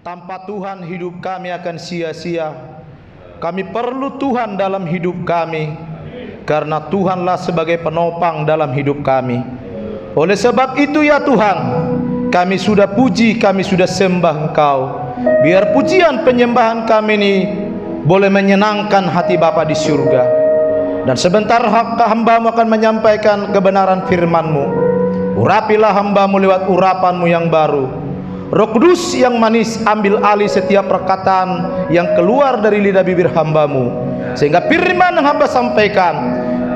Tanpa Tuhan hidup kami akan sia-sia. Kami perlu Tuhan dalam hidup kami, karena Tuhanlah sebagai penopang dalam hidup kami. Oleh sebab itu ya Tuhan, kami sudah puji, kami sudah sembah Engkau. Biar pujian penyembahan kami ini boleh menyenangkan hati Bapa di surga. Dan sebentar hamba-Mu akan menyampaikan kebenaran firman-Mu. Urapilah hamba-Mu lewat urapan-Mu yang baru. Roh Kudus yang manis, ambil alih setiap perkataan yang keluar dari lidah bibir hamba-Mu, sehingga firman yang hamba sampaikan,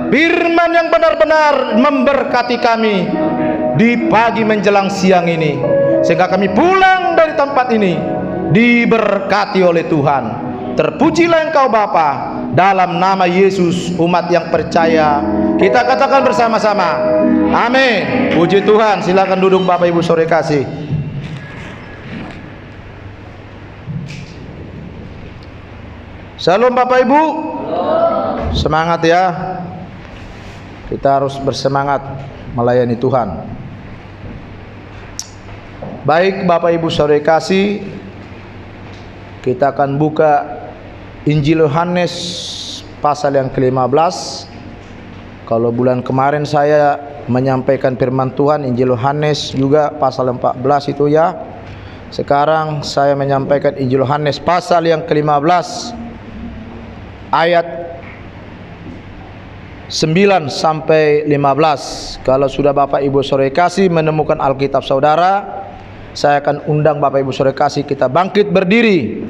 firman yang benar-benar memberkati kami di pagi menjelang siang ini, sehingga kami pulang dari tempat ini diberkati oleh Tuhan. Terpujilah Engkau Bapa, dalam nama Yesus umat yang percaya kita katakan bersama-sama, amin. Puji Tuhan. Silakan duduk Bapak Ibu sore kasih. Shalom Bapak Ibu. Semangat ya. Kita harus bersemangat melayani Tuhan. Baik Bapak Ibu saudara kasih, kita akan buka Injil Yohanes pasal yang ke-15. Kalau bulan kemarin saya menyampaikan firman Tuhan Injil Yohanes juga pasal 14 itu ya. Sekarang saya menyampaikan Injil Yohanes pasal yang ke-15 ayat 9 sampai 15. Kalau sudah Bapak Ibu saudara kasih menemukan Alkitab saudara, saya akan undang Bapak Ibu saudara kasih kita bangkit berdiri.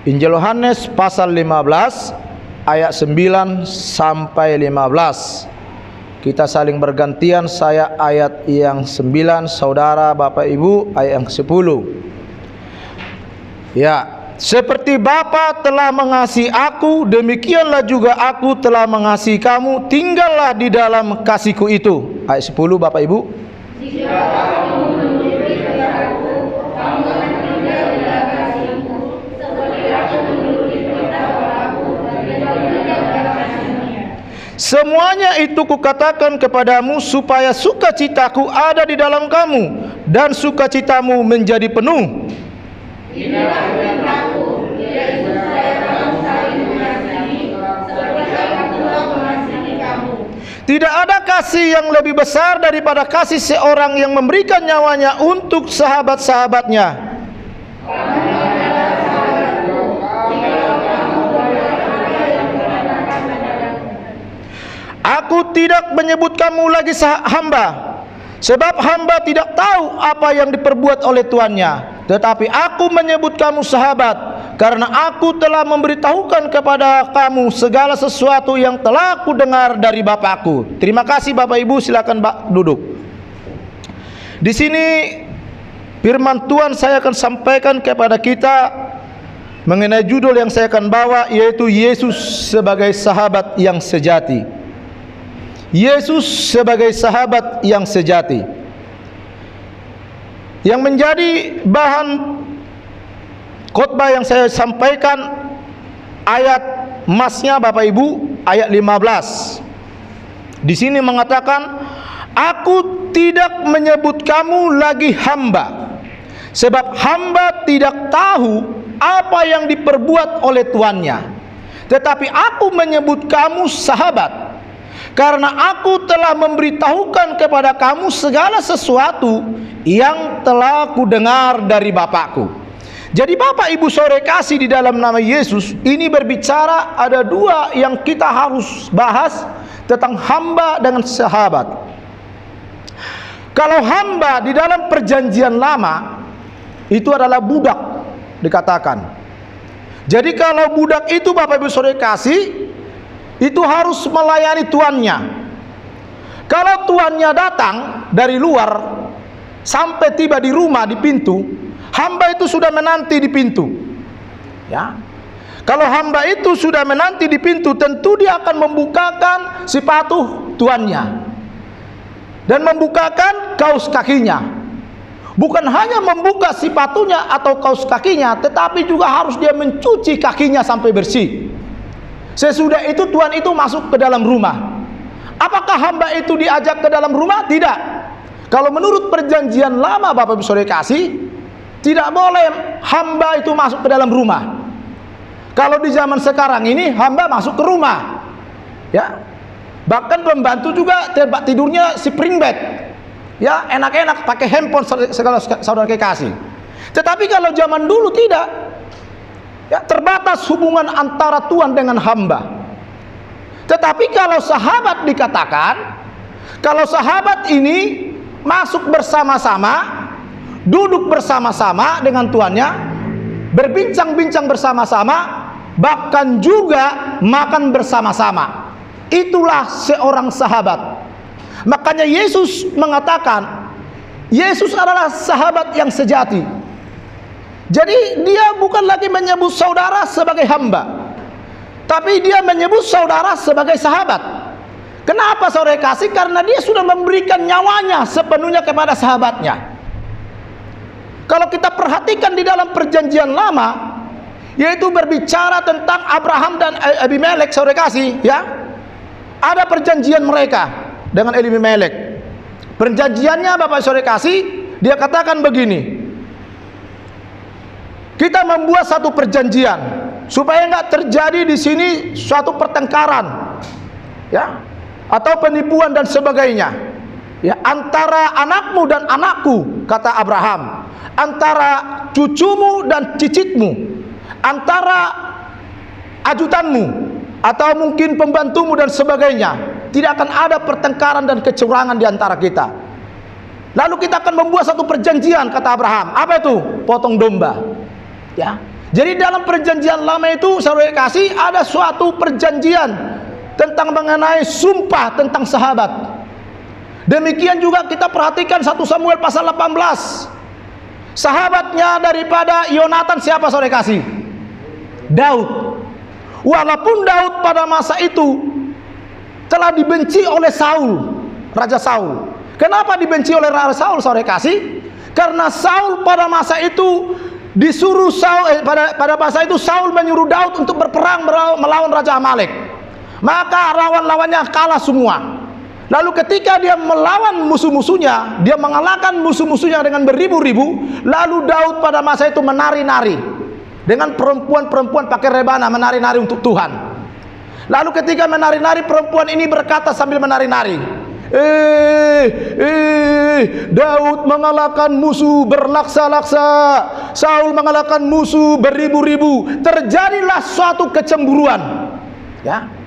Injil Yohanes pasal 15 ayat 9 sampai 15. Kita saling bergantian, saya ayat yang 9, saudara Bapak Ibu ayat yang 10. Ya, seperti Bapa telah mengasihi aku, demikianlah juga aku telah mengasihi kamu. Tinggallah di dalam kasihku itu. Ayat 10 Bapak Ibu. Jika kamu mengikuti perintahku, kamu akan tinggal di dalam kasihku, seperti aku mengikuti perintah Bapakku dan tinggal di dalam kasihnya. Semuanya itu kukatakan kepadamu supaya sukacitaku ada di dalam kamu dan sukacitamu menjadi penuh. Inilah perintahku, yaitu supaya kamu saling mengasihi, seperti aku telah mengasihi kamu. Tidak ada kasih yang lebih besar daripada kasih seorang yang memberikan nyawanya untuk sahabat-sahabatnya. Kamu adalah sahabatku, jikalau kamu berbuat apa yang kukatakan padamu. Aku tidak menyebut kamu lagi hamba, sebab hamba tidak tahu apa yang diperbuat oleh tuannya. Tetapi aku menyebut kamu sahabat, karena aku telah memberitahukan kepada kamu segala sesuatu yang telah aku dengar dari Bapakku. Terima kasih Bapak Ibu, silakan duduk. Di sini firman Tuhan saya akan sampaikan kepada kita mengenai judul yang saya akan bawa, yaitu Yesus sebagai sahabat yang sejati. Yesus sebagai sahabat yang sejati. Yang menjadi bahan khotbah yang saya sampaikan ayat emasnya Bapak Ibu, ayat 15. Di sini mengatakan, aku tidak menyebut kamu lagi hamba, sebab hamba tidak tahu apa yang diperbuat oleh tuannya. Tetapi aku menyebut kamu sahabat, karena aku telah memberitahukan kepada kamu segala sesuatu yang telah ku dengar dari Bapakku. Jadi Bapak Ibu sore kasih, di dalam nama Yesus ini berbicara ada dua yang kita harus bahas tentang hamba dengan sahabat. Kalau hamba di dalam perjanjian lama itu adalah budak dikatakan. Jadi kalau budak itu Bapak Ibu sore kasih itu harus melayani tuannya. Kalau tuannya datang dari luar sampai tiba di rumah di pintu, hamba itu sudah menanti di pintu. Ya. Kalau hamba itu sudah menanti di pintu, tentu dia akan membukakan sepatu tuannya dan membukakan kaus kakinya. Bukan hanya membuka sepatunya atau kaus kakinya, tetapi juga harus dia mencuci kakinya sampai bersih. Sesudah itu tuan itu masuk ke dalam rumah. Apakah hamba itu diajak ke dalam rumah? Tidak. Kalau menurut perjanjian lama Bapak Ibu saudara kasih, Tidak boleh hamba itu masuk ke dalam rumah. Kalau di zaman sekarang ini hamba masuk ke rumah, ya. Bahkan pembantu juga tempat tidurnya spring bed, ya, enak-enak pakai handphone segala saudara kekasih. Tetapi kalau zaman dulu tidak, ya, terbatas hubungan antara Tuhan dengan hamba. Tetapi kalau sahabat dikatakan, kalau sahabat ini masuk bersama-sama, duduk bersama-sama dengan tuannya, berbincang-bincang bersama-sama, bahkan juga makan bersama-sama. Itulah seorang sahabat. Makanya Yesus mengatakan, Yesus adalah sahabat yang sejati. Jadi dia bukan lagi menyebut saudara sebagai hamba, tapi dia menyebut saudara sebagai sahabat. Kenapa saudara kasih? Karena dia sudah memberikan nyawanya sepenuhnya kepada sahabatnya. Kalau kita perhatikan di dalam perjanjian lama, yaitu berbicara tentang Abraham dan Abimelek, saudara kasih, ya, ada perjanjian mereka dengan Abimelek. Perjanjiannya Bapak saudara kasih, dia katakan begini, kita membuat satu perjanjian supaya nggak terjadi di sini suatu pertengkaran, ya, atau penipuan dan sebagainya, ya, antara anakmu dan anakku, kata Abraham, antara cucumu dan cicitmu, antara ajutanmu atau mungkin pembantumu dan sebagainya. Tidak akan ada pertengkaran dan kecurangan di antara kita. Lalu kita akan membuat satu perjanjian, kata Abraham. Apa itu? Potong domba, ya. Jadi dalam perjanjian lama itu saudara kasih, ada suatu perjanjian tentang mengenai sumpah tentang sahabat. Demikian juga kita perhatikan 1 Samuel pasal 18. Sahabatnya daripada Yonatan siapa saudara kasih? Daud. Walaupun Daud pada masa itu telah dibenci oleh Saul, Raja Saul. Kenapa dibenci oleh Raja Saul saudara kasih? Karena Saul pada masa itu disuruh pada masa itu Saul menyuruh Daud untuk berperang melawan Raja Amalek. Maka lawan-lawannya kalah semua. Lalu ketika dia melawan musuh-musuhnya, dia mengalahkan musuh-musuhnya dengan beribu-ribu. Lalu Daud pada masa itu menari-nari dengan perempuan-perempuan pakai rebana, menari-nari untuk Tuhan. Lalu ketika menari-nari, perempuan ini berkata sambil menari-nari, Daud mengalahkan musuh berlaksa-laksa, Saul mengalahkan musuh beribu-ribu. Terjadilah suatu kecemburuan, ya.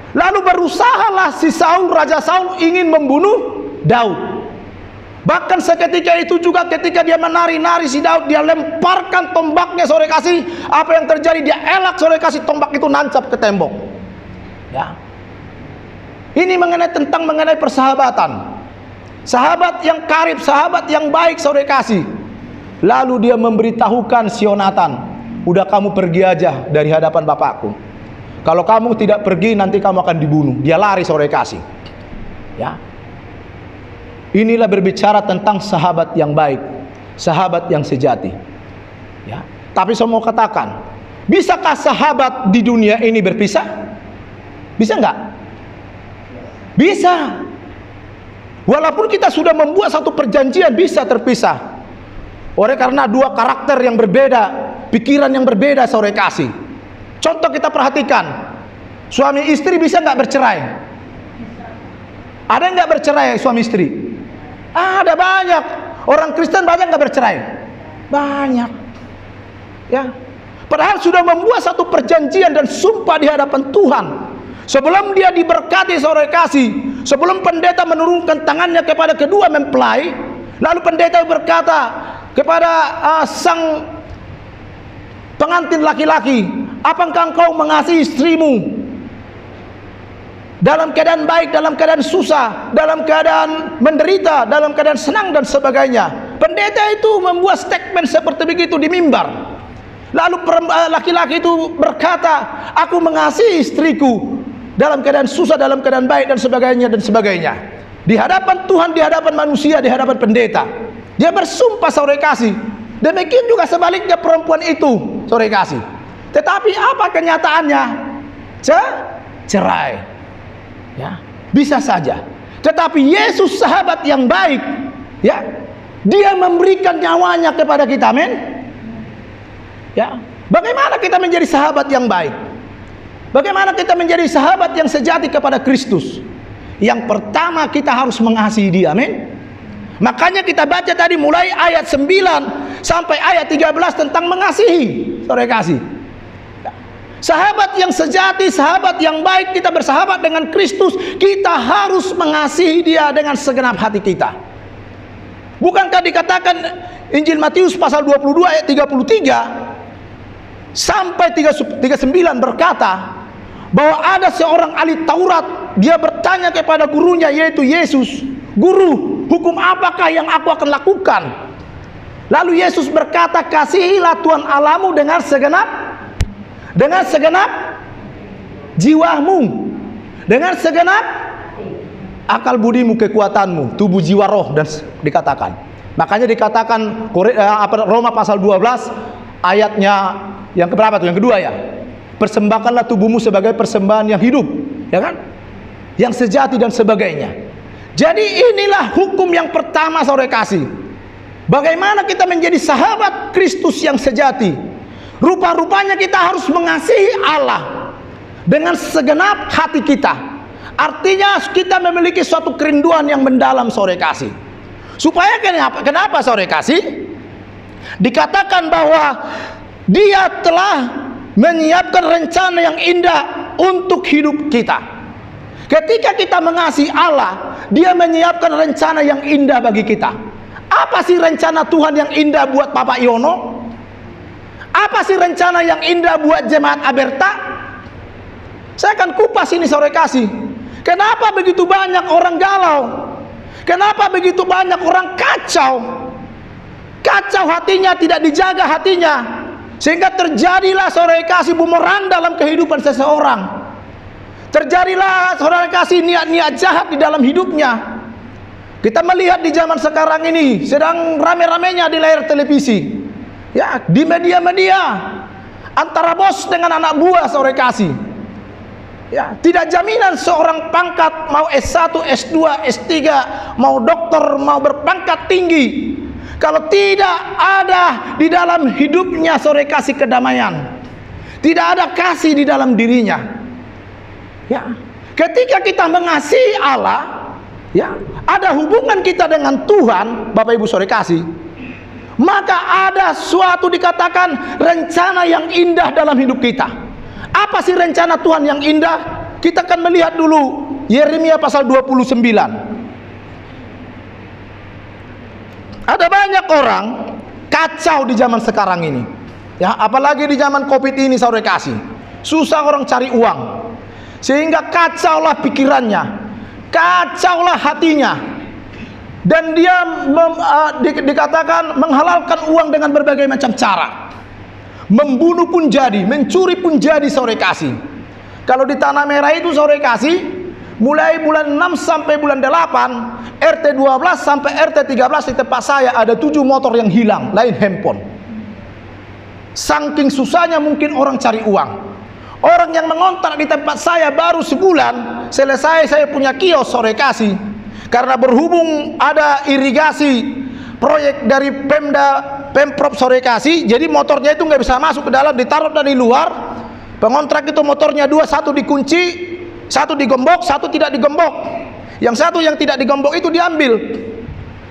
Lalu berusahalah si Saul, Raja Saul, ingin membunuh Daud. Bahkan seketika itu juga ketika dia menari-nari si Daud, dia lemparkan tombaknya saudara kasih. Apa yang terjadi? Dia elak saudara kasih, tombak itu nancap ke tembok, ya. Ini mengenai persahabatan. Sahabat yang karib, sahabat yang baik saudara kasih. Lalu dia memberitahukan si Yonatan, udah kamu pergi aja dari hadapan bapakku. Kalau kamu tidak pergi nanti kamu akan dibunuh. Dia lari saudara kasih, ya. Inilah berbicara tentang sahabat yang baik, sahabat yang sejati, ya. Tapi saya mau katakan, bisakah sahabat di dunia ini berpisah? Bisa nggak? Bisa. Walaupun kita sudah membuat satu perjanjian, bisa terpisah. Oleh karena dua karakter yang berbeda, pikiran yang berbeda saudara kasih. Contoh kita perhatikan, suami istri bisa nggak bercerai? Ada nggak bercerai suami istri? Ada banyak. Orang Kristen banyak nggak bercerai? Banyak, ya. Padahal sudah membuat satu perjanjian dan sumpah di hadapan Tuhan. Sebelum dia diberkati saudara kasih, sebelum pendeta menurunkan tangannya kepada kedua mempelai, lalu pendeta berkata kepada sang pengantin laki-laki, apakah engkau mengasihi istrimu dalam keadaan baik, dalam keadaan susah, dalam keadaan menderita, dalam keadaan senang dan sebagainya? Pendeta itu membuat statement seperti begitu di mimbar. Lalu laki-laki itu berkata, aku mengasihi istriku dalam keadaan susah, dalam keadaan baik dan sebagainya dan sebagainya. Di hadapan Tuhan, di hadapan manusia, di hadapan pendeta, dia bersumpah saudara kasih. Demikian juga sebaliknya perempuan itu saudara kasih. Tetapi apa kenyataannya? Cerai, ya. Bisa saja. Tetapi Yesus sahabat yang baik, ya, Dia memberikan nyawanya kepada kita, amin. Ya, bagaimana kita menjadi sahabat yang baik? Bagaimana kita menjadi sahabat yang sejati kepada Kristus? Yang pertama, kita harus mengasihi Dia, amin. Makanya kita baca tadi mulai ayat 9 sampai ayat 13 tentang mengasihi. Saudara kasih, sahabat yang sejati, sahabat yang baik, kita bersahabat dengan Kristus, kita harus mengasihi Dia dengan segenap hati kita. Bukankah dikatakan Injil Matius pasal 22 ayat 33 sampai 39 berkata bahwa ada seorang ahli Taurat, dia bertanya kepada gurunya yaitu Yesus, "Guru, hukum apakah yang aku akan lakukan?" Lalu Yesus berkata, "Kasihilah Tuhan Allahmu dengan segenap jiwamu, dengan segenap akal budimu, kekuatanmu, tubuh, jiwa, roh." Dan dikatakan, makanya dikatakan Roma pasal 12 ayatnya yang keberapa tuh? Yang kedua ya. Persembahkanlah tubuhmu sebagai persembahan yang hidup, ya kan? Yang sejati dan sebagainya. Jadi inilah hukum yang pertama, saudara kasih. Bagaimana kita menjadi sahabat Kristus yang sejati? Rupa-rupanya kita harus mengasihi Allah dengan segenap hati kita. Artinya kita memiliki suatu kerinduan yang mendalam, saudara kasih. Supaya kenapa saudara kasih? Dikatakan bahwa Dia telah menyiapkan rencana yang indah untuk hidup kita. Ketika kita mengasihi Allah, Dia menyiapkan rencana yang indah bagi kita. Apa sih rencana Tuhan yang indah buat Bapak Yono? Apa sih rencana yang indah buat jemaat Aberta? Saya akan kupas ini, saudara kasih. Kenapa begitu banyak orang galau? Kenapa begitu banyak orang kacau? Kacau hatinya, tidak dijaga hatinya, sehingga terjadilah, saudara kasih, bumerang dalam kehidupan seseorang. Terjadilah, saudara kasih, niat-niat jahat di dalam hidupnya. Kita melihat di zaman sekarang ini sedang rame-ramenya di layar televisi, ya, di media-media, antara bos dengan anak buah, saudara kasih. Ya, tidak jaminan seorang pangkat mau S1, S2, S3, mau dokter, mau berpangkat tinggi, kalau tidak ada di dalam hidupnya, saudara kasih, kedamaian, tidak ada kasih di dalam dirinya. Ya, ketika kita mengasihi Allah, ya, ada hubungan kita dengan Tuhan, Bapak Ibu saudara kasih, maka ada suatu dikatakan rencana yang indah dalam hidup kita. Apa sih rencana Tuhan yang indah? Kita akan melihat dulu Yeremia pasal 29. Ada banyak orang kacau di zaman sekarang ini, ya, apalagi di zaman Covid ini, saudara kasih. Susah orang cari uang, sehingga kacaulah pikirannya, kacaulah hatinya, dan dia dikatakan menghalalkan uang dengan berbagai macam cara. Membunuh pun jadi, mencuri pun jadi, saudara kasih. Kalau di Tanah Merah itu, saudara kasih, mulai bulan 6 sampai bulan 8, RT 12 sampai RT 13 di tempat saya ada 7 motor yang hilang, lain handphone. Saking susahnya mungkin orang cari uang. Orang yang mengontrak di tempat saya baru sebulan selesai saya punya kios, saudara kasih. Karena berhubung ada irigasi proyek dari Pemprov, saudara kasih, jadi motornya itu nggak bisa masuk ke dalam, ditaruh dari luar. Pengontrak itu motornya 2, 1 dikunci, 1 digembok, 1 tidak digembok. Yang 1 yang tidak digembok itu diambil.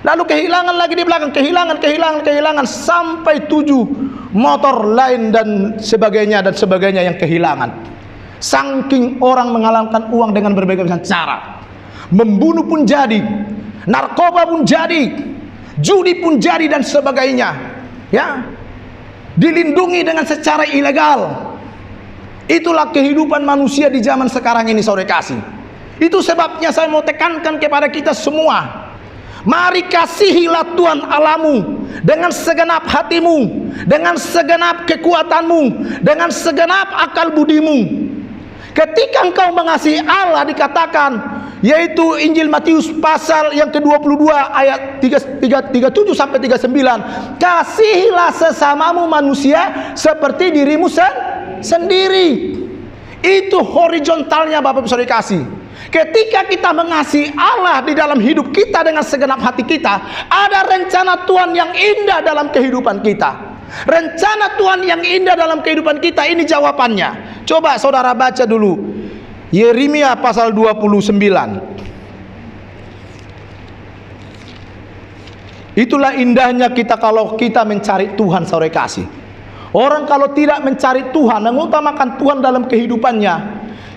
Lalu kehilangan lagi di belakang, kehilangan sampai 7 motor lain dan sebagainya yang kehilangan. Saking orang menghalalkan uang dengan berbagai macam cara. Membunuh pun jadi, narkoba pun jadi, judi pun jadi dan sebagainya. Ya. Dilindungi dengan secara ilegal. Itulah kehidupan manusia di zaman sekarang ini, saudara kasih. Itu sebabnya saya mau tekankan kepada kita semua. Mari kasihilah Tuhan Allahmu dengan segenap hatimu, dengan segenap kekuatanmu, dengan segenap akal budimu. Ketika engkau mengasihi Allah, dikatakan, yaitu Injil Matius pasal yang ke-22 ayat 37 sampai 39, kasihilah sesamamu manusia seperti dirimu sendiri. Itu horizontalnya, Bapak Ibu saudara kasih. Ketika kita mengasihi Allah di dalam hidup kita dengan segenap hati kita, ada rencana Tuhan yang indah dalam kehidupan kita. Rencana Tuhan yang indah dalam kehidupan kita, ini jawabannya. Coba saudara baca dulu Yeremia pasal 29. Itulah indahnya kita kalau kita mencari Tuhan, saudara kasih. Orang kalau tidak mencari Tuhan, mengutamakan Tuhan dalam kehidupannya,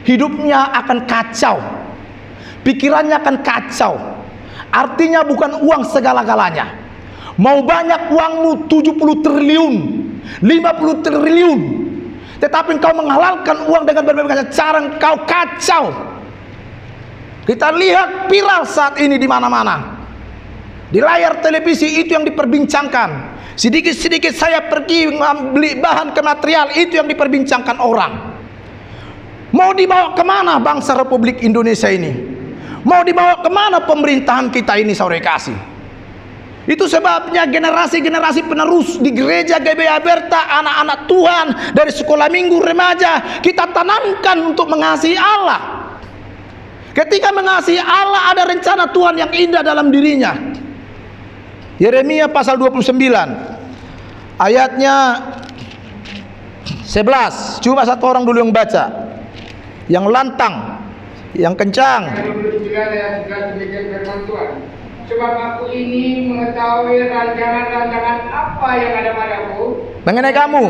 hidupnya akan kacau. Pikirannya akan kacau. Artinya bukan uang segala-galanya. Mau banyak uangmu 70 triliun, 50 triliun, tetapi engkau menghalalkan uang dengan berbagai cara, engkau kacau. Kita lihat viral saat ini di mana-mana. Di layar televisi itu yang diperbincangkan. Sedikit-sedikit saya pergi membeli bahan ke material, itu yang diperbincangkan orang. Mau dibawa kemana bangsa Republik Indonesia ini? Mau dibawa kemana pemerintahan kita ini, saudara kasih? Itu sebabnya generasi-generasi penerus di gereja GBA Berta, anak-anak Tuhan dari sekolah minggu remaja, kita tanamkan untuk mengasihi Allah. Ketika mengasihi Allah, ada rencana Tuhan yang indah dalam dirinya. Yeremia pasal 29 ayatnya 11. Cuma satu orang dulu yang baca, yang lantang, yang kencang. Sebab aku ini mengetahui rancangan-rancangan apa yang ada padaku Mengenai kamu.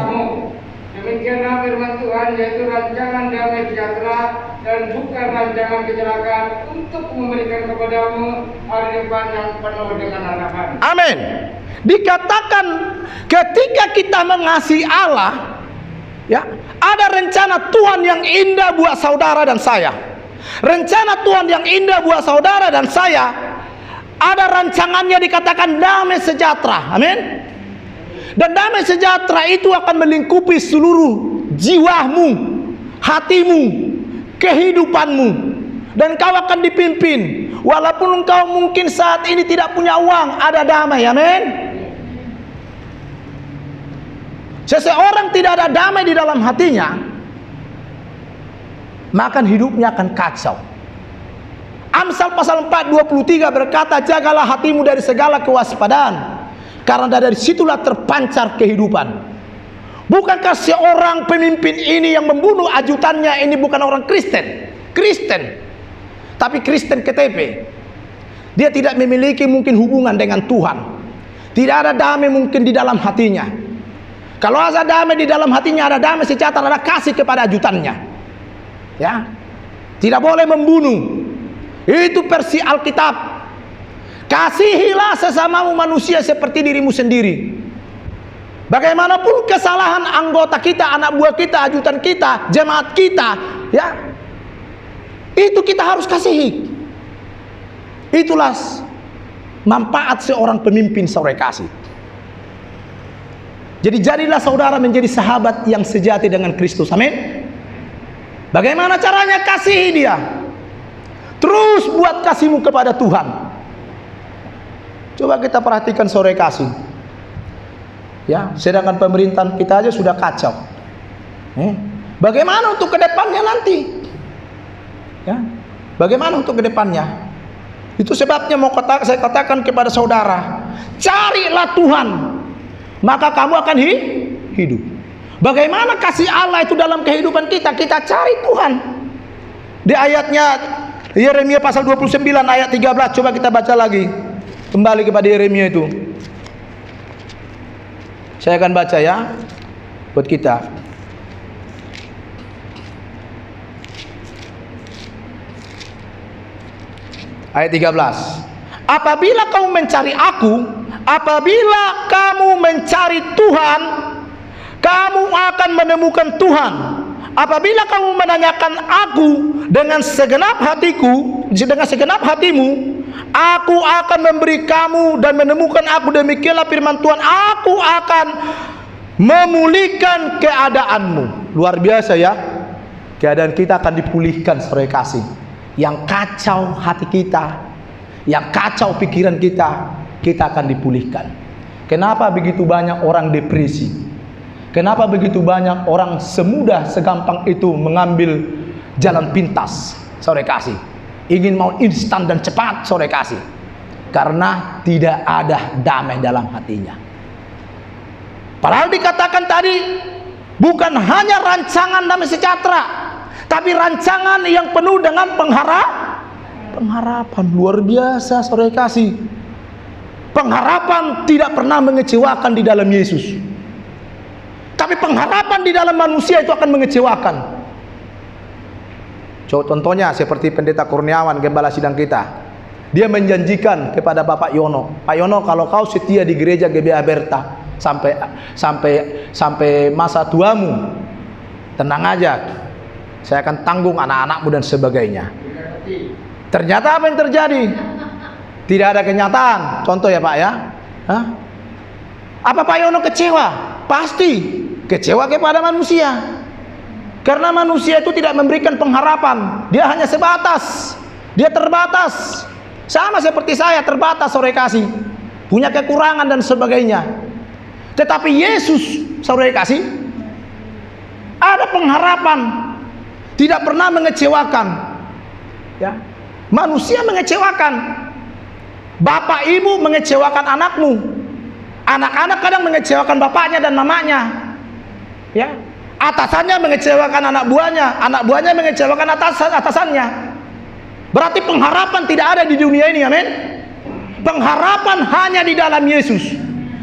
Demikianlah firman Tuhan, yaitu rancangan damai sejahtera dan bukan rancangan kecelakaan, untuk memberikan kepadamu hari depan yang penuh dengan harapan. Amin. Dikatakan ketika kita mengasihi Allah, ya, ada rencana Tuhan yang indah buat saudara dan saya. Rencana Tuhan yang indah buat saudara dan saya, ada rancangannya, dikatakan damai sejahtera. Amin. Dan damai sejahtera itu akan melingkupi seluruh jiwamu, hatimu, kehidupanmu, dan kau akan dipimpin. Walaupun engkau mungkin saat ini tidak punya uang, ada damai. Amin. Seseorang tidak ada damai di dalam hatinya, maka hidupnya akan kacau. Amsal pasal 4:23 berkata, jagalah hatimu dari segala kewaspadaan, karena dari situlah terpancar kehidupan. Bukankah seorang pemimpin ini yang membunuh ajutannya ini bukan orang Kristen? Kristen, tapi Kristen KTP. Dia tidak memiliki mungkin hubungan dengan Tuhan. Tidak ada damai mungkin di dalam hatinya. Kalau ada damai di dalam hatinya, ada damai sejahtera, ada kasih kepada ajutannya. Ya, tidak boleh membunuh. Itu versi Alkitab. Kasihilah sesamamu manusia seperti dirimu sendiri. Bagaimanapun kesalahan anggota kita, anak buah kita, ajutan kita, jemaat kita, ya, itu kita harus kasihi. Itulah manfaat seorang pemimpin, saudara kasih. Jadi jadilah saudara menjadi sahabat yang sejati dengan Kristus. Amin. Bagaimana caranya? Kasihi dia. Terus buat kasihmu kepada Tuhan. Coba kita perhatikan, saudara kasih. Ya, sedangkan pemerintahan kita aja sudah kacau. Bagaimana untuk kedepannya nanti? Ya, bagaimana untuk kedepannya? Itu sebabnya saya katakan kepada saudara, carilah Tuhan, maka kamu akan hidup. Bagaimana kasih Allah itu dalam kehidupan kita? Kita cari Tuhan. Di ayatnya Yeremia pasal 29 ayat 13, coba kita baca lagi. Kembali kepada Yeremia itu. Saya akan baca ya buat kita. Ayat 13. Apabila kamu mencari aku, apabila kamu mencari Tuhan, kamu akan menemukan Tuhan. Apabila kamu menanyakan aku dengan segenap hatiku, dengan segenap hatimu, aku akan memberi kamu dan menemukan aku. Demikianlah firman Tuhan, aku akan memulihkan keadaanmu. Luar biasa ya. Keadaan kita akan dipulihkan, saudara kasih. Yang kacau hati kita, yang kacau pikiran kita, kita akan dipulihkan. Kenapa begitu banyak orang depresi? Kenapa begitu banyak orang semudah segampang itu mengambil jalan pintas, saudara kasih? ingin mau instan dan cepat sore kasih, karena tidak ada damai dalam hatinya. Padahal dikatakan tadi bukan hanya rancangan damai sejahtera, tapi rancangan yang penuh dengan pengharapan. Luar biasa sore kasih. Pengharapan tidak pernah mengecewakan di dalam Yesus, tapi pengharapan di dalam manusia itu akan mengecewakan. Contohnya seperti Pendeta Kurniawan, gembala sidang kita. Dia menjanjikan kepada Bapak Yono, Pak Yono, kalau kau setia di gereja GBA Berta sampai masa tuamu, tenang aja, saya akan tanggung anak-anakmu dan sebagainya. Ternyata apa yang terjadi? Tidak ada kenyataan. Contoh ya Pak ya. Hah? Apa Pak Yono kecewa? Pasti kecewa kepada manusia. Karena manusia itu tidak memberikan pengharapan. Dia hanya sebatas. Dia terbatas. Sama seperti saya, terbatas sore kasih. Punya kekurangan dan sebagainya. Tetapi Yesus sore kasih ada pengharapan. Tidak pernah mengecewakan. Ya. Manusia mengecewakan. Bapak ibu mengecewakan anakmu. Anak-anak kadang mengecewakan bapaknya dan mamanya. Ya. Atasannya mengecewakan anak buahnya mengecewakan atasannya. Berarti pengharapan tidak ada di dunia ini, amin. Pengharapan hanya di dalam Yesus.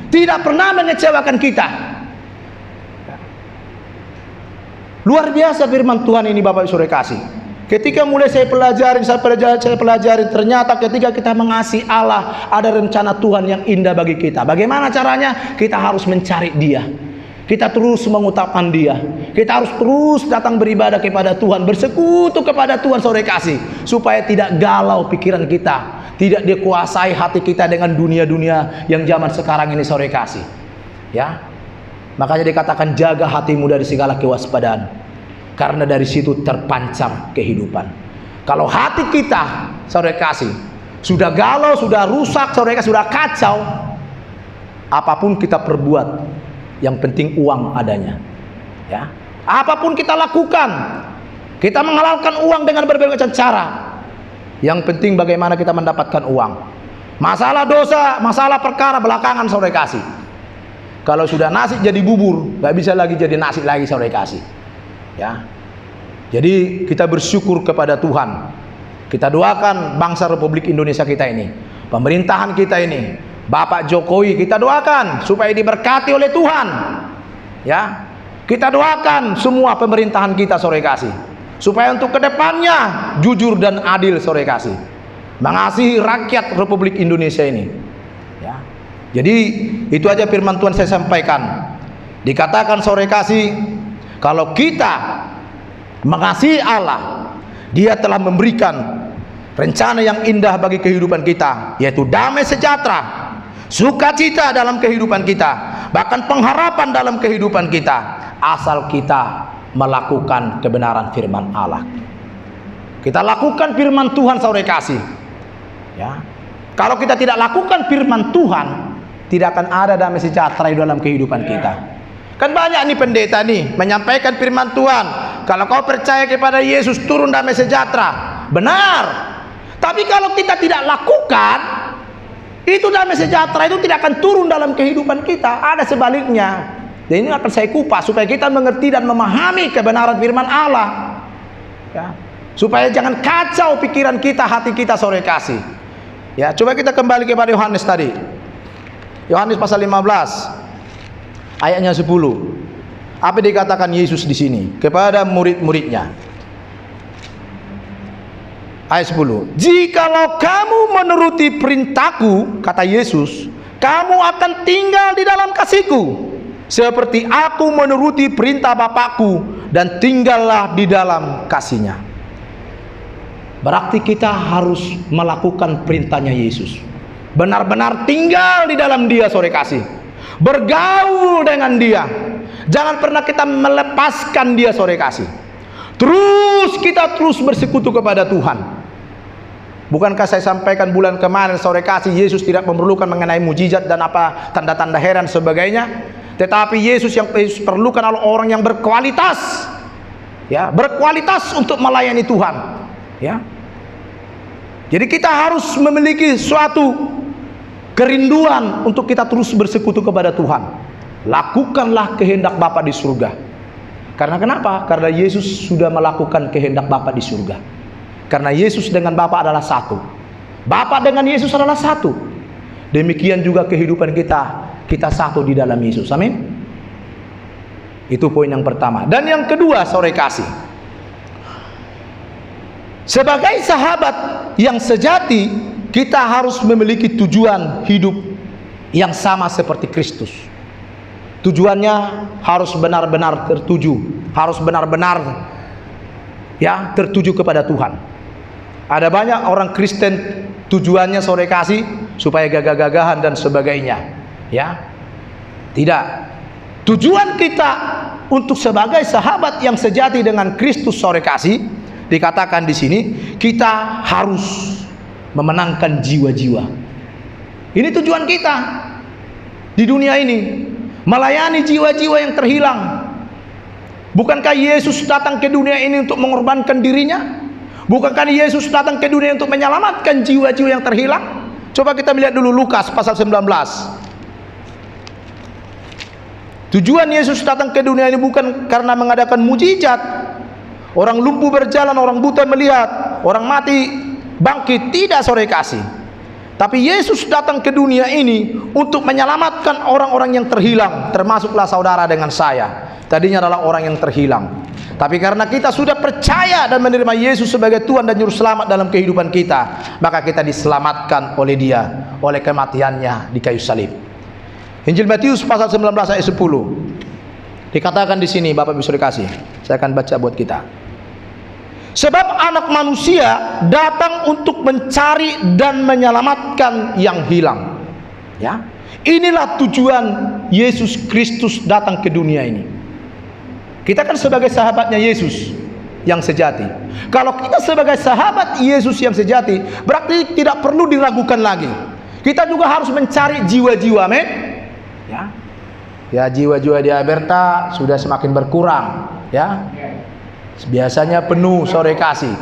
Tidak pernah mengecewakan kita. Luar biasa firman Tuhan ini Bapak Ibu sore kasih. Ketika mulai saya pelajari, ternyata ketika kita mengasihi Allah, ada rencana Tuhan yang indah bagi kita. Bagaimana caranya? Kita harus mencari Dia. Kita terus mengutamakan Dia. Kita harus terus datang beribadah kepada Tuhan, bersekutu kepada Tuhan sore kasih, supaya tidak galau pikiran kita, tidak dikuasai hati kita dengan dunia-dunia yang zaman sekarang ini sore kasih. Ya, makanya dikatakan jaga hatimu dari segala kewaspadaan, karena dari situ terpancar kehidupan. Kalau hati kita sore kasih sudah galau, sudah rusak sore kasih, sudah kacau, apapun kita perbuat, yang penting uang adanya. Ya, apapun kita lakukan, kita menghalalkan uang dengan berbagai macam cara. Yang penting bagaimana kita mendapatkan uang. Masalah dosa, masalah perkara belakangan sore kasih. Kalau sudah nasi jadi bubur, nggak bisa lagi jadi nasi lagi sore kasih. Ya, jadi kita bersyukur kepada Tuhan. Kita doakan bangsa Republik Indonesia kita ini, pemerintahan kita ini, Bapak Jokowi, kita doakan supaya diberkati oleh Tuhan. Ya, kita doakan semua pemerintahan kita sore kasih, supaya untuk kedepannya jujur dan adil sore kasih, mengasihi rakyat Republik Indonesia ini. Ya, jadi itu aja firman Tuhan saya sampaikan. Dikatakan sore kasih, kalau kita mengasihi Allah, Dia telah memberikan rencana yang indah bagi kehidupan kita, yaitu damai sejahtera, sukacita dalam kehidupan kita, bahkan pengharapan dalam kehidupan kita, asal kita melakukan kebenaran firman Allah. Kita lakukan firman Tuhan sore kasih. Ya, kalau kita tidak lakukan firman Tuhan, tidak akan ada damai sejahtera di dalam kehidupan kita. Kan banyak nih pendeta nih menyampaikan firman Tuhan, kalau kau percaya kepada Yesus turun damai sejahtera. Benar. Tapi kalau kita tidak lakukan, itu damai sejahtera itu tidak akan turun dalam kehidupan kita. Ada sebaliknya. Dan ini akan saya kupas supaya kita mengerti dan memahami kebenaran firman Allah. Ya, supaya jangan kacau pikiran kita, hati kita sore kasih. Ya, coba kita kembali kepada Yohanes tadi. Yohanes pasal 15. Ayatnya 10. Apa dikatakan Yesus di sini kepada murid-muridnya? Ayat 10. Jikalau kamu menuruti perintahku, kata Yesus, kamu akan tinggal di dalam kasihku, seperti aku menuruti perintah Bapakku dan tinggallah di dalam kasihnya. Berarti kita harus melakukan perintahnya Yesus, benar-benar tinggal di dalam Dia sore kasih, bergaul dengan Dia. Jangan pernah kita melepaskan Dia sore kasih. Kita terus bersekutu kepada Tuhan. Bukankah saya sampaikan bulan kemarin sore kasih, Yesus tidak memerlukan mengenai mujizat dan apa tanda-tanda heran sebagainya, tetapi Yesus yang perlukan adalah orang yang berkualitas. Ya, berkualitas untuk melayani Tuhan. Ya. Jadi kita harus memiliki suatu kerinduan untuk kita terus bersekutu kepada Tuhan. Lakukanlah kehendak Bapa di surga. Karena kenapa? Karena Yesus sudah melakukan kehendak Bapa di surga. Karena Yesus dengan Bapa adalah satu. Bapa dengan Yesus adalah satu. Demikian juga kehidupan kita. Kita satu di dalam Yesus. Amin. Itu poin yang pertama. Dan yang kedua, saudara kasih, sebagai sahabat yang sejati, kita harus memiliki tujuan hidup yang sama seperti Kristus. Tujuannya harus benar-benar tertuju, harus benar-benar tertuju kepada Tuhan. Ada banyak orang Kristen tujuannya sore kasih supaya gagah-gagahan dan sebagainya. Tidak. Tujuan kita untuk sebagai sahabat yang sejati dengan Kristus sore kasih, dikatakan di sini kita harus memenangkan jiwa-jiwa. Ini tujuan kita di dunia ini, melayani jiwa-jiwa yang terhilang. Bukankah Yesus datang ke dunia ini untuk mengorbankan dirinya? Bukankah Yesus datang ke dunia untuk menyelamatkan jiwa-jiwa yang terhilang? Coba kita melihat dulu Lukas pasal 19. Tujuan Yesus datang ke dunia ini bukan karena mengadakan mujizat. Orang lumpuh berjalan, orang buta melihat, orang mati bangkit, tidak sore kasih. Tapi Yesus datang ke dunia ini untuk menyelamatkan orang-orang yang terhilang, termasuklah saudara dengan saya. Tadinya adalah orang yang terhilang. Tapi karena kita sudah percaya dan menerima Yesus sebagai Tuhan dan Juru Selamat dalam kehidupan kita, maka kita diselamatkan oleh Dia, oleh kematiannya di kayu salib. Injil Matius pasal 19 ayat 10. Dikatakan di sini, Bapak Ibu Saudara kasih. Saya akan baca buat kita. Sebab anak manusia datang untuk mencari dan menyelamatkan yang hilang. Inilah tujuan Yesus Kristus datang ke dunia ini. Kita kan sebagai sahabatnya Yesus yang sejati. Kalau kita sebagai sahabat Yesus yang sejati, berarti tidak perlu diragukan lagi. Kita juga harus mencari jiwa-jiwa, amin. Jiwa-jiwa di Alberta sudah semakin berkurang, biasanya penuh sore kasih,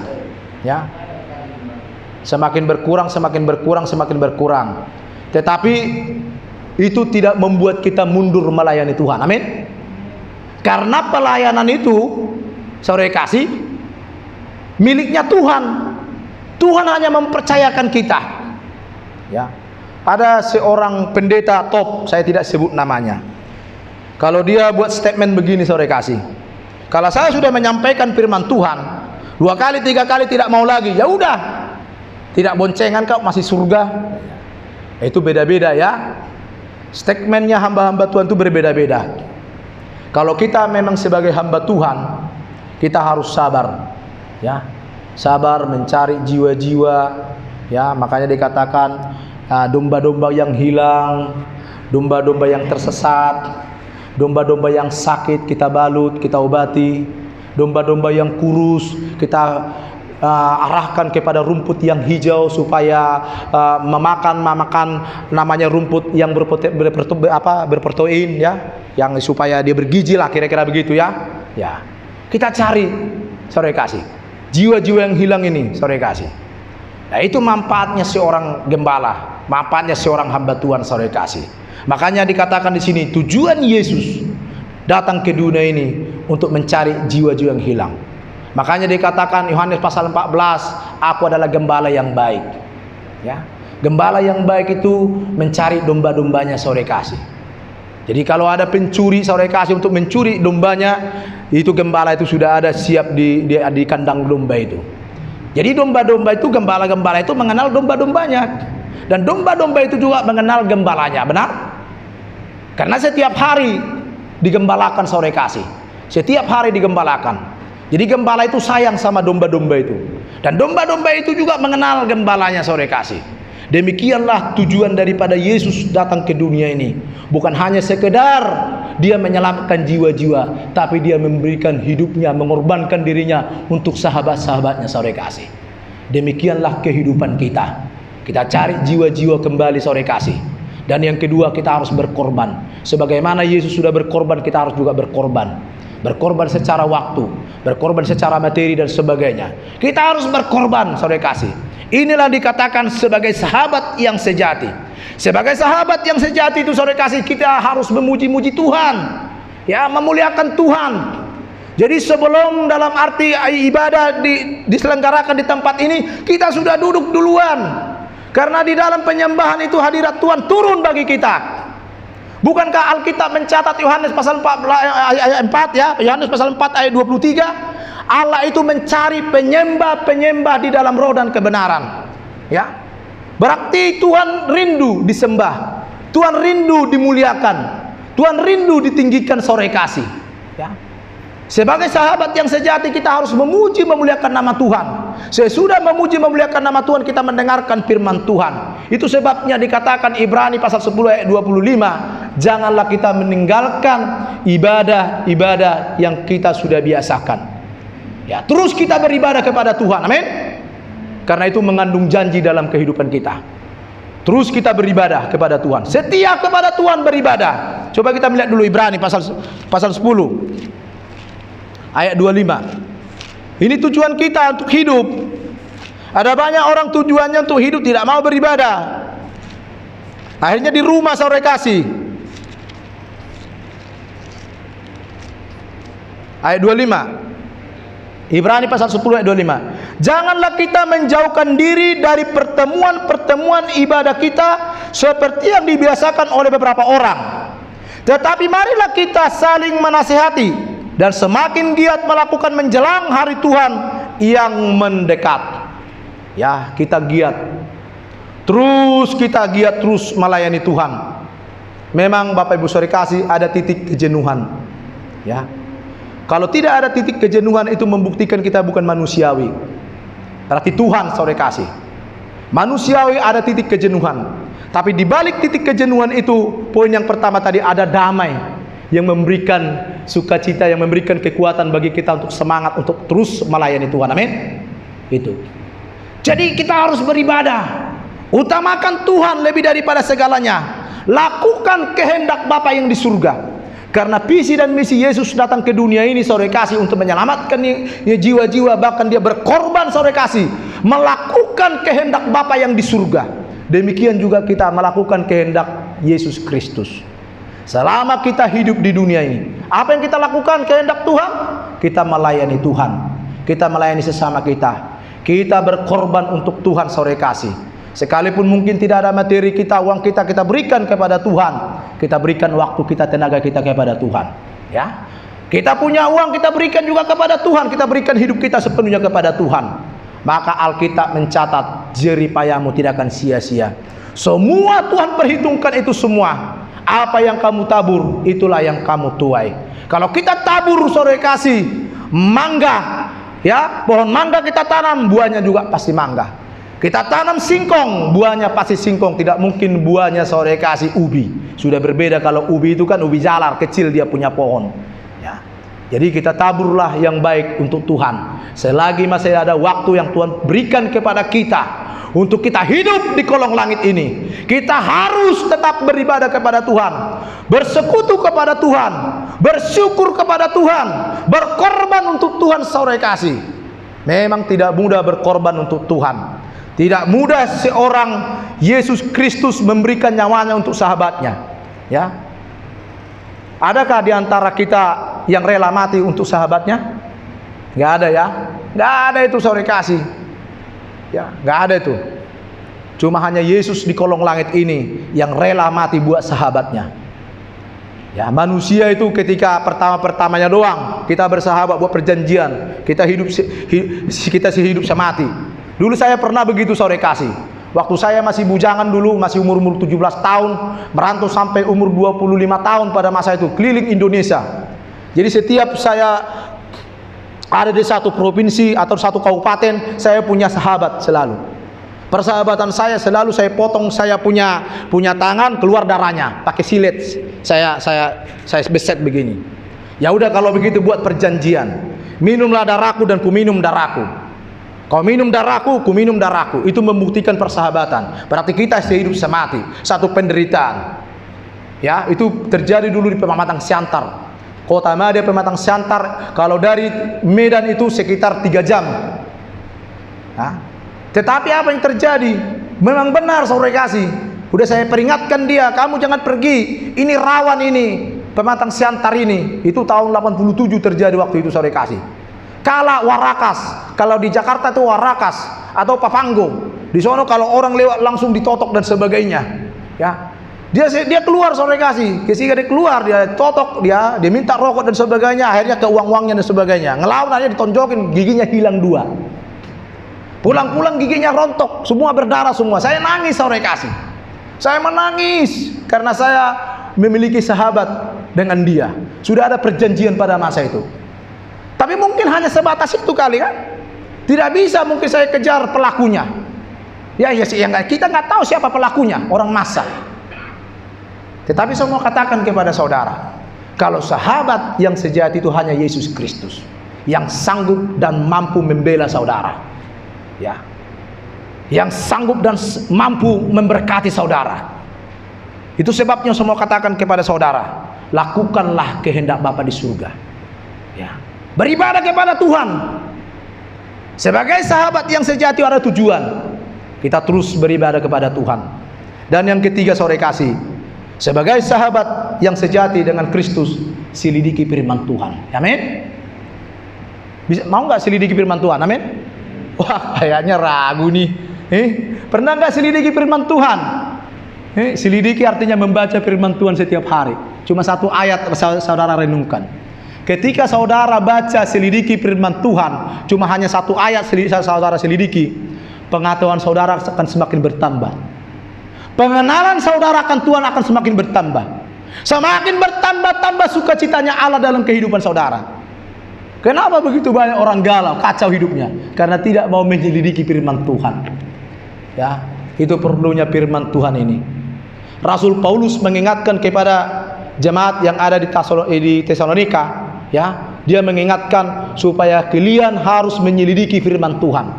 semakin berkurang. Tetapi itu tidak membuat kita mundur melayani Tuhan, amin. Karena pelayanan itu sore kasih miliknya Tuhan. Tuhan hanya mempercayakan kita. Ada seorang pendeta top, saya tidak sebut namanya. Kalau dia buat statement begini sore kasih, kalau saya sudah menyampaikan firman Tuhan 2 kali 3 kali tidak mau lagi, ya udah, tidak boncengan kau masih surga. Itu beda-beda Statementnya hamba-hamba Tuhan itu berbeda-beda. Kalau kita memang sebagai hamba Tuhan, kita harus sabar, sabar mencari jiwa-jiwa. Makanya dikatakan domba-domba yang hilang, domba-domba yang tersesat, domba-domba yang sakit kita balut, kita obati, domba-domba yang kurus kita arahkan kepada rumput yang hijau supaya memakan namanya rumput yang berprotein, yang supaya dia bergizi lah, kira-kira begitu Kita cari sore kasih jiwa-jiwa yang hilang ini sore kasih. Nah, itu manfaatnya seorang gembala, manfaatnya seorang hamba Tuhan sore kasih. Makanya dikatakan di sini tujuan Yesus datang ke dunia ini untuk mencari jiwa-jiwa yang hilang. Makanya dikatakan Yohanes pasal 14, aku adalah gembala yang baik. Gembala yang baik itu mencari domba-dombanya sore kasih. Jadi kalau ada pencuri sore kasih untuk mencuri dombanya, itu gembala itu sudah ada siap di kandang domba itu. Jadi domba-domba itu, gembala-gembala itu mengenal domba-dombanya, dan domba-domba itu juga mengenal gembalanya, benar? Karena setiap hari digembalakan sore kasih, setiap hari digembalakan. Jadi gembala itu sayang sama domba-domba itu, dan domba-domba itu juga mengenal gembalanya sore kasih. Demikianlah tujuan daripada Yesus datang ke dunia ini. Bukan hanya sekedar dia menyelamatkan jiwa-jiwa, tapi dia memberikan hidupnya, mengorbankan dirinya untuk sahabat-sahabatnya sore kasih. Demikianlah kehidupan kita. Kita cari jiwa-jiwa kembali sore kasih. Dan yang kedua, kita harus berkorban. Sebagaimana Yesus sudah berkorban, kita harus juga berkorban. Berkorban secara waktu, berkorban secara materi dan sebagainya. Kita harus berkorban sore kasih. Inilah dikatakan sebagai sahabat yang sejati. Sebagai sahabat yang sejati itu saudara kasih, kita harus memuji-muji Tuhan, ya, memuliakan Tuhan. Jadi sebelum dalam arti ibadah diselenggarakan di tempat ini, kita sudah duduk duluan. Karena di dalam penyembahan itu hadirat Tuhan turun bagi kita. Bukankah Alkitab mencatat Yohanes pasal 4 ayat 4 ya, Yohanes pasal 4 ayat 23, Allah itu mencari penyembah-penyembah di dalam roh dan kebenaran. Ya. Berarti Tuhan rindu disembah, Tuhan rindu dimuliakan, Tuhan rindu ditinggikan sore kasih. Ya. Sebagai sahabat yang sejati kita harus memuji memuliakan nama Tuhan. Sesudah memuji memuliakan nama Tuhan, kita mendengarkan firman Tuhan. Itu sebabnya dikatakan Ibrani pasal 10 ayat 25, janganlah kita meninggalkan ibadah-ibadah yang kita sudah biasakan. Ya, terus kita beribadah kepada Tuhan. Amin. Karena itu mengandung janji dalam kehidupan kita. Terus kita beribadah kepada Tuhan. Setia kepada Tuhan beribadah. Coba kita melihat dulu Ibrani pasal 10 ayat 25. Ini tujuan kita untuk hidup. Ada banyak orang tujuannya untuk hidup tidak mau beribadah. Akhirnya di rumah saudara kasih. Ayat 25. Ibrani pasal 10 ayat 25. Janganlah kita menjauhkan diri dari pertemuan-pertemuan ibadah kita seperti yang dibiasakan oleh beberapa orang. Tetapi marilah kita saling menasihati dan semakin giat melakukan menjelang hari Tuhan yang mendekat. Ya, kita giat. Kita giat terus melayani Tuhan. Memang Bapak Ibu saudara kasih ada titik kejenuhan. Ya. Kalau tidak ada titik kejenuhan itu membuktikan kita bukan manusiawi. Berarti Tuhan saudara kasih. Manusiawi ada titik kejenuhan. Tapi di balik titik kejenuhan itu, poin yang pertama tadi ada damai yang memberikan sukacita, yang memberikan kekuatan bagi kita untuk semangat untuk terus melayani Tuhan. Amin. Itu. Jadi kita harus beribadah. Utamakan Tuhan lebih daripada segalanya. Lakukan kehendak Bapa yang di surga. Karena visi dan misi Yesus datang ke dunia ini saudara kasih untuk menyelamatkan jiwa-jiwa, bahkan dia berkorban saudara kasih melakukan kehendak Bapa yang di surga. Demikian juga kita melakukan kehendak Yesus Kristus. Selama kita hidup di dunia ini, apa yang kita lakukan? Kehendak Tuhan. Kita melayani Tuhan. Kita melayani sesama kita. Kita berkorban untuk Tuhan saudara kasih. Sekalipun mungkin tidak ada materi kita, uang kita, kita berikan kepada Tuhan. Kita berikan waktu kita, tenaga kita kepada Tuhan. Ya, kita punya uang, kita berikan juga kepada Tuhan. Kita berikan hidup kita sepenuhnya kepada Tuhan. Maka Alkitab mencatat jerih payahmu tidak akan sia-sia. Semua Tuhan perhitungkan itu semua. Apa yang kamu tabur, itulah yang kamu tuai. Kalau kita tabur saudara kasih mangga, ya, pohon mangga kita tanam, buahnya juga pasti mangga. Kita tanam singkong, buahnya pasti singkong. Tidak mungkin buahnya saudara kasih ubi. Sudah berbeda kalau ubi itu kan ubi jalar, kecil dia punya pohon. Ya. Jadi kita taburlah yang baik untuk Tuhan. Selagi masih ada waktu yang Tuhan berikan kepada kita untuk kita hidup di kolong langit ini, kita harus tetap beribadah kepada Tuhan, bersekutu kepada Tuhan, bersyukur kepada Tuhan, berkorban untuk Tuhan saudara kasih. Memang tidak mudah berkorban untuk Tuhan. Tidak mudah seorang Yesus Kristus memberikan nyawanya untuk sahabatnya. Ya. Adakah di antara kita yang rela mati untuk sahabatnya? Nggak ada ya. Nggak ada itu saudara kasih. Ya, nggak ada itu. Cuma hanya Yesus di kolong langit ini yang rela mati buat sahabatnya. Ya, manusia itu ketika pertama-pertamanya doang kita bersahabat buat perjanjian, kita hidup semati. Dulu saya pernah begitu saudara kasih. Waktu saya masih bujangan dulu, masih umur 17 tahun, merantau sampai umur 25 tahun pada masa itu, keliling Indonesia. Jadi setiap saya ada di satu provinsi atau satu kabupaten, saya punya sahabat selalu. Persahabatan saya selalu saya potong, saya punya tangan keluar darahnya, pakai silet. Saya beset begini. Ya udah kalau begitu buat perjanjian. Minumlah darahku dan ku minum darahku. Kau minum darahku, ku minum darahku. Itu membuktikan persahabatan. Berarti kita sehidup semati, satu penderitaan. Ya, itu terjadi dulu di Pematang Siantar. Kota Madia Pematang Siantar, kalau dari Medan itu sekitar 3 jam. Nah, Tetapi apa yang terjadi? Memang benar saudara kasih. Udah saya peringatkan dia, kamu jangan pergi. Ini rawan ini, Pematang Siantar ini. Itu tahun 87 terjadi waktu itu saudara kasih. Kala Warakas, kalau di Jakarta itu Warakas atau Papanggo. Di sono kalau orang lewat langsung ditotok dan sebagainya. Ya. Dia keluar saudara kasih. Ketika dia keluar, dia totok, dia minta rokok dan sebagainya, akhirnya ke uang-uangnya dan sebagainya. Ngelawan aja ditonjokin, giginya hilang 2. Pulang-pulang giginya rontok, semua berdarah semua. Saya nangis saudara kasih. Saya menangis karena saya memiliki sahabat dengan dia. Sudah ada perjanjian pada masa itu. Tapi mungkin hanya sebatas itu kali kan? Tidak bisa mungkin saya kejar pelakunya. Ya kita nggak tahu siapa pelakunya, orang massa. Tetapi saya mau katakan kepada saudara, kalau sahabat yang sejati itu hanya Yesus Kristus, yang sanggup dan mampu membela saudara, ya, yang sanggup dan mampu memberkati saudara. Itu sebabnya saya mau katakan kepada saudara, lakukanlah kehendak Bapa di surga, ya, beribadah kepada Tuhan. Sebagai sahabat yang sejati ada tujuan, kita terus beribadah kepada Tuhan. Dan yang ketiga saudara kasih, sebagai sahabat yang sejati dengan Kristus, selidiki firman Tuhan. Amin. Mau nggak selidiki firman Tuhan? Amin. Wah, kayaknya ragu nih. Pernah nggak selidiki firman Tuhan? Selidiki artinya membaca firman Tuhan setiap hari. Cuma satu ayat saudara renungkan. Ketika saudara baca selidiki firman Tuhan, cuma hanya satu ayat saudara selidiki, pengetahuan saudara akan semakin bertambah. Pengenalan saudara akan Tuhan akan semakin bertambah. Semakin bertambah sukacitanya Allah dalam kehidupan saudara. Kenapa begitu banyak orang galau, kacau hidupnya? Karena tidak mau menyelidiki firman Tuhan. Ya, itu perlunya firman Tuhan ini. Rasul Paulus mengingatkan kepada jemaat yang ada di Tesalonika, ya, dia mengingatkan supaya kalian harus menyelidiki firman Tuhan,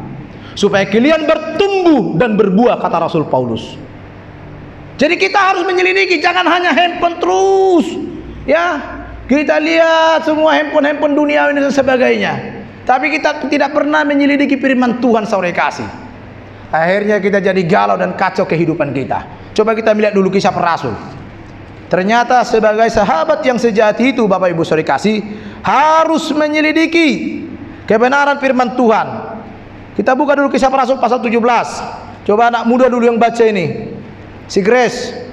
supaya kalian bertumbuh dan berbuah, kata Rasul Paulus. Jadi kita harus menyelidiki, jangan hanya handphone terus, ya. Kita lihat semua handphone dunia ini dan sebagainya, tapi kita tidak pernah menyelidiki firman Tuhan saudara kasih. Akhirnya kita jadi galau dan kacau kehidupan kita. Coba kita melihat dulu kisah para rasul. Ternyata sebagai sahabat yang sejati itu, Bapak Ibu saudara kasih, harus menyelidiki kebenaran firman Tuhan. Kita buka dulu kisah para rasul pasal 17. Coba anak muda dulu yang baca ini. Si Grace.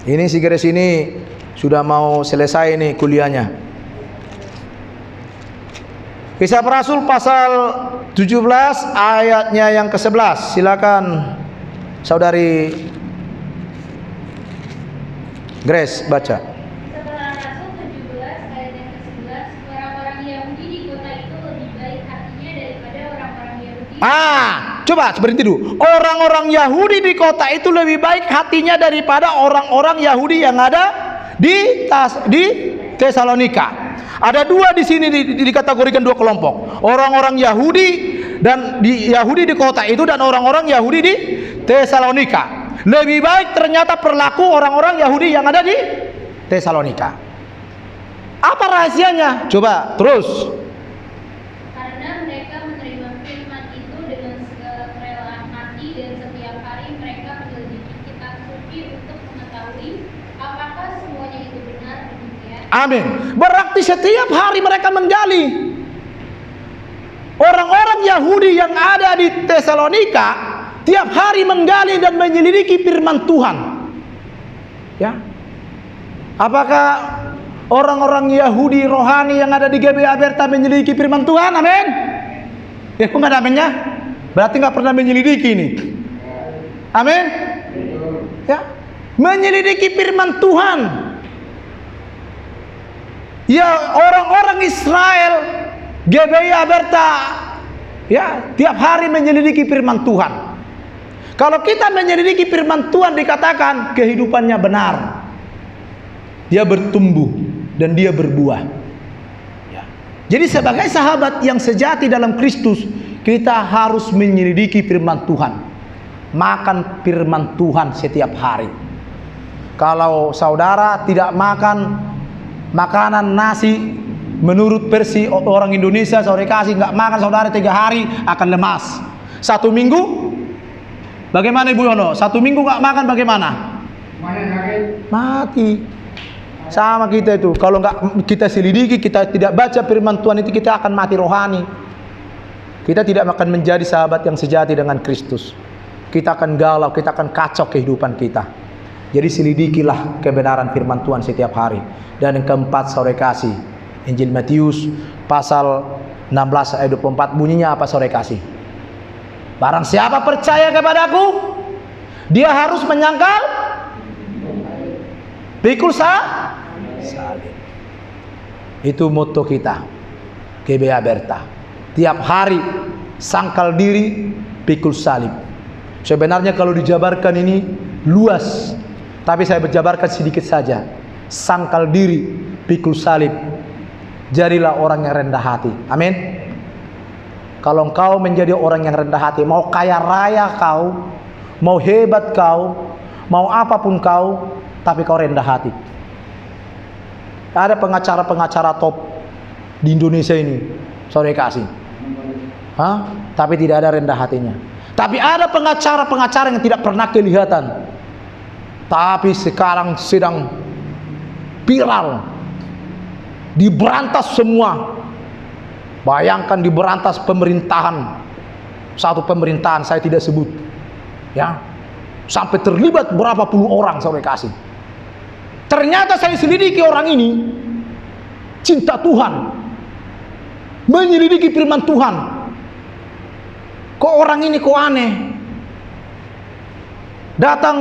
Ini si Grace ini sudah mau selesai nih kuliahnya. Kisah para rasul pasal 17 ayatnya yang ke-11. Silakan saudari Grace baca. Setelah Rasul 17 ayat yang ke-11, orang-orang Yahudi di kota itu lebih baik hatinya daripada orang-orang Yahudi. Coba berhenti dulu. Orang-orang Yahudi di kota itu lebih baik hatinya daripada orang-orang Yahudi yang ada di Tesalonika. Ada dua di sini dikategorikan dua kelompok. Orang-orang Yahudi dan Yahudi di kota itu dan orang-orang Yahudi di Tesalonika. Lebih baik ternyata perilaku orang-orang Yahudi yang ada di Tesalonika. Apa rahasianya? Coba terus. Karena mereka menerima firman itu dengan segala kerelaan hati dan setiap hari mereka menyelidiki kitab suci untuk mengetahui apakah semuanya itu benar demikian. Amin. Berarti setiap hari mereka menggali. Orang-orang Yahudi yang ada di Tesalonika tiap hari menggali dan menyelidiki firman Tuhan. Ya. Apakah orang-orang Yahudi rohani yang ada di GBA Berta menyelidiki firman Tuhan? Amin. Ya, kok nggak aminnya? Berarti nggak pernah menyelidiki ini. Amin. Ya. Menyelidiki firman Tuhan. Ya, orang-orang Israel GBA Berta ya tiap hari menyelidiki firman Tuhan. Kalau kita menyelidiki firman Tuhan dikatakan kehidupannya benar, dia bertumbuh dan dia berbuah. Ya. Jadi sebagai sahabat yang sejati dalam Kristus, kita harus menyelidiki firman Tuhan, makan firman Tuhan setiap hari. Kalau saudara tidak makan makanan nasi Menurut versi orang Indonesia, saudara kasih, nggak makan saudara 3 hari akan lemas. 1 minggu, bagaimana Ibu Yono? 1 minggu nggak makan bagaimana? Mati. Sama kita itu. Kalau nggak kita selidiki, kita tidak baca firman Tuhan itu, kita akan mati rohani. Kita tidak akan menjadi sahabat yang sejati dengan Kristus. Kita akan galau, kita akan kacau kehidupan kita. Jadi selidikilah kebenaran firman Tuhan setiap hari. Dan yang keempat, saudara kasih, Injil Matius pasal 16 ayat 24 bunyinya apa saudara kasih? Barang siapa percaya kepadaku, dia harus menyangkal pikul salib. Itu moto kita, GBA Berta. Tiap hari sangkal diri, pikul salib. Sebenarnya kalau dijabarkan ini luas, tapi saya berjabarkan sedikit saja. Sangkal diri, pikul salib. Jadilah orang yang rendah hati. Amin. Kalau engkau menjadi orang yang rendah hati, mau kaya raya kau, mau hebat kau, mau apapun kau, tapi kau rendah hati. Ada pengacara-pengacara top di Indonesia ini, saudara kasih. Tapi tidak ada rendah hatinya. Tapi ada pengacara-pengacara yang tidak pernah kelihatan, tapi sekarang sedang viral, diberantas semua. Bayangkan diberantas pemerintahan, satu pemerintahan saya tidak sebut, ya, sampai terlibat berapa puluh orang saudara kasih. Ternyata saya selidiki orang ini cinta Tuhan, menyelidiki firman Tuhan. Kok orang ini kok aneh? Datang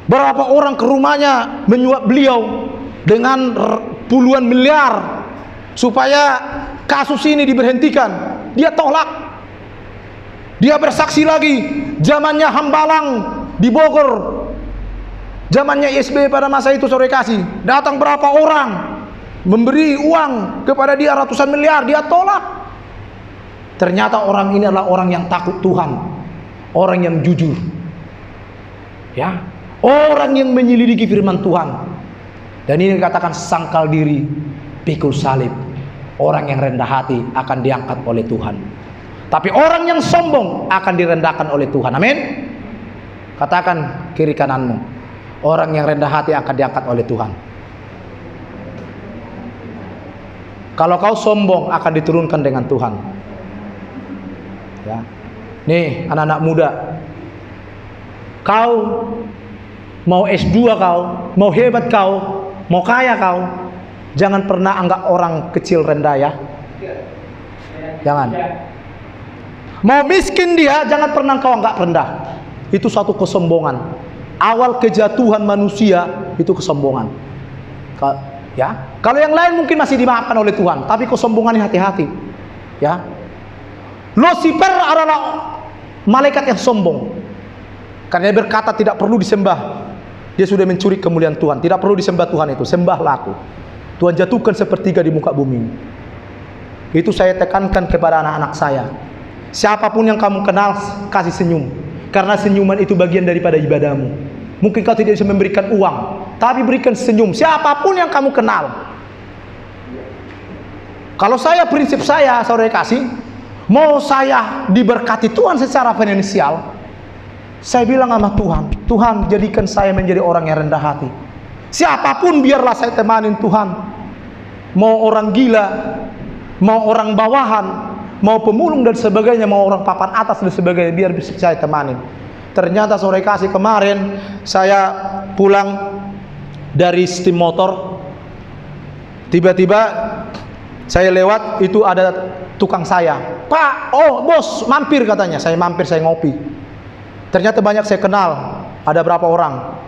berapa orang ke rumahnya menyuap beliau dengan puluhan miliar supaya kasus ini diberhentikan. Dia tolak. Dia bersaksi lagi. Zamannya Hambalang di Bogor, zamannya SBY pada masa itu saudara kasih, datang berapa orang memberi uang kepada dia ratusan miliar, dia tolak. Ternyata orang ini adalah orang yang takut Tuhan, orang yang jujur, ya, orang yang menyelidiki firman Tuhan. Dan ini dikatakan sangkal diri, pikul salib. Orang yang rendah hati akan diangkat oleh Tuhan. Tapi orang yang sombong akan direndahkan oleh Tuhan. Amin. Katakan kiri kananmu, orang yang rendah hati akan diangkat oleh Tuhan. Kalau kau sombong akan diturunkan dengan Tuhan. Ya. Nih anak-anak muda, kau mau S2 kau, mau hebat kau, mau kaya kau, jangan pernah anggap orang kecil rendah ya. Jangan. Mau miskin dia, jangan pernah kau anggap rendah. Itu suatu kesombongan. Awal kejatuhan manusia itu kesombongan. Ya, kalau yang lain mungkin masih dimaafkan oleh Tuhan, tapi kesombongan hati-hati. Ya, Lucifer adalah malaikat yang sombong. Karena dia berkata tidak perlu disembah. Dia sudah mencuri kemuliaan Tuhan. Tidak perlu disembah Tuhan itu, sembahlah aku. Tuhan jatuhkan sepertiga di muka bumi. Itu saya tekankan kepada anak-anak saya. Siapapun yang kamu kenal, kasih senyum. Karena senyuman itu bagian daripada ibadahmu. Mungkin kau tidak bisa memberikan uang, tapi berikan senyum. Siapapun yang kamu kenal. Kalau saya, prinsip saya, saudara kasih, mau saya diberkati Tuhan secara finansial, saya bilang sama Tuhan, Tuhan jadikan saya menjadi orang yang rendah hati. Siapapun biarlah saya temanin Tuhan. Mau orang gila, mau orang bawahan, mau pemulung dan sebagainya, mau orang papan atas dan sebagainya, biar bisa saya temanin. Ternyata sore kasih kemarin saya pulang dari steam motor, tiba-tiba saya lewat, itu ada tukang saya. Pak, oh bos, mampir katanya. Saya mampir, saya ngopi. Ternyata banyak saya kenal, ada berapa orang.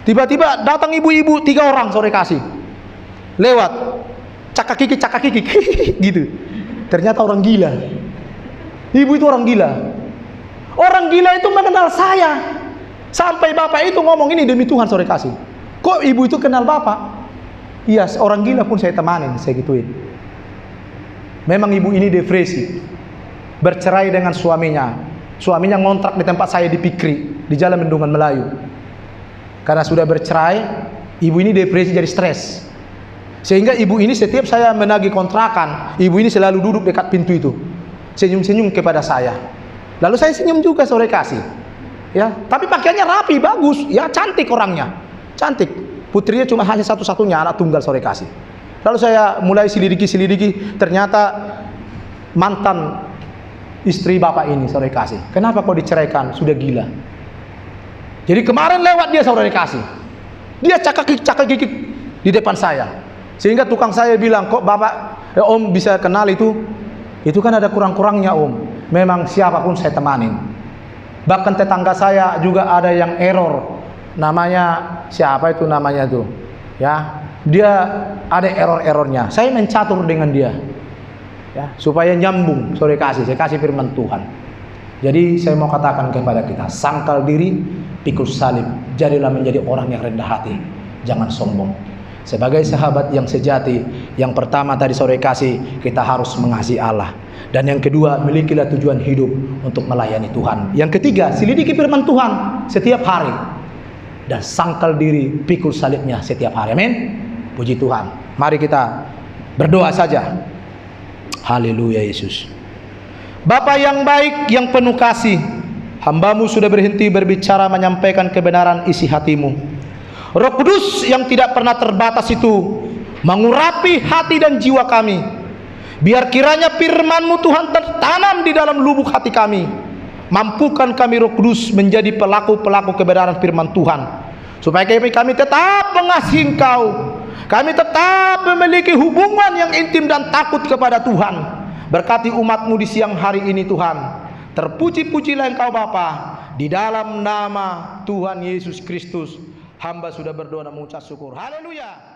Tiba-tiba datang ibu-ibu 3 orang sore kasih, lewat, cakak kiki gitu. Ternyata orang gila. Ibu itu orang gila. Orang gila itu mengenal saya. Sampai bapak itu ngomong, ini demi Tuhan sore kasih, kok ibu itu kenal bapak? Iya, orang gila pun saya temanin, saya gituin. Memang ibu ini depresi, bercerai dengan suaminya. Suaminya ngontrak di tempat saya di Pikri, di Jalan Bendungan Melayu. Karena sudah bercerai, ibu ini depresi jadi stres. Sehingga ibu ini setiap saya menagih kontrakan, ibu ini selalu duduk dekat pintu itu, senyum-senyum kepada saya. Lalu saya senyum juga sore kasih. Ya, tapi pakaiannya rapi, bagus, ya cantik orangnya, cantik. Putrinya cuma hanya satu-satunya anak tunggal sore kasih. Lalu saya mulai selidiki, ternyata mantan istri bapak ini sore kasih. Kenapa kok diceraikan? Sudah gila. Jadi kemarin lewat dia sore kasih, dia cakak gigit di depan saya. Sehingga tukang saya bilang, kok bapak, om bisa kenal itu? Itu kan ada kurang-kurangnya om. Memang siapapun saya temanin. Bahkan tetangga saya juga ada yang error. Namanya siapa itu namanya tuh? Ya, dia ada error-errornya. Saya mencatur dengan dia. Ya, supaya nyambung sore kasih. Saya kasih firman Tuhan. Jadi saya mau katakan kepada kita, sangkal diri, pikul salib. Jadilah menjadi orang yang rendah hati. Jangan sombong. Sebagai sahabat yang sejati, yang pertama tadi sore kasih, kita harus mengasihi Allah. Dan yang kedua, milikilah tujuan hidup untuk melayani Tuhan. Yang ketiga, selidiki firman Tuhan setiap hari. Dan sangkal diri, pikul salibnya setiap hari. Amin. Puji Tuhan. Mari kita berdoa saja. Haleluya Yesus. Bapa yang baik, yang penuh kasih, hamba-Mu sudah berhenti berbicara menyampaikan kebenaran isi hati-Mu. Roh Kudus yang tidak pernah terbatas itu mengurapi hati dan jiwa kami. Biar kiranya firman-Mu Tuhan tertanam di dalam lubuk hati kami. Mampukan kami Roh Kudus menjadi pelaku-pelaku kebenaran firman Tuhan. Supaya kami tetap mengasihi Engkau. Kami tetap memiliki hubungan yang intim dan takut kepada Tuhan. Berkati umat-Mu di siang hari ini Tuhan. Terpuji-pujilah Engkau Bapa. Di dalam nama Tuhan Yesus Kristus, hamba sudah berdoa dan mengucap syukur. Haleluya.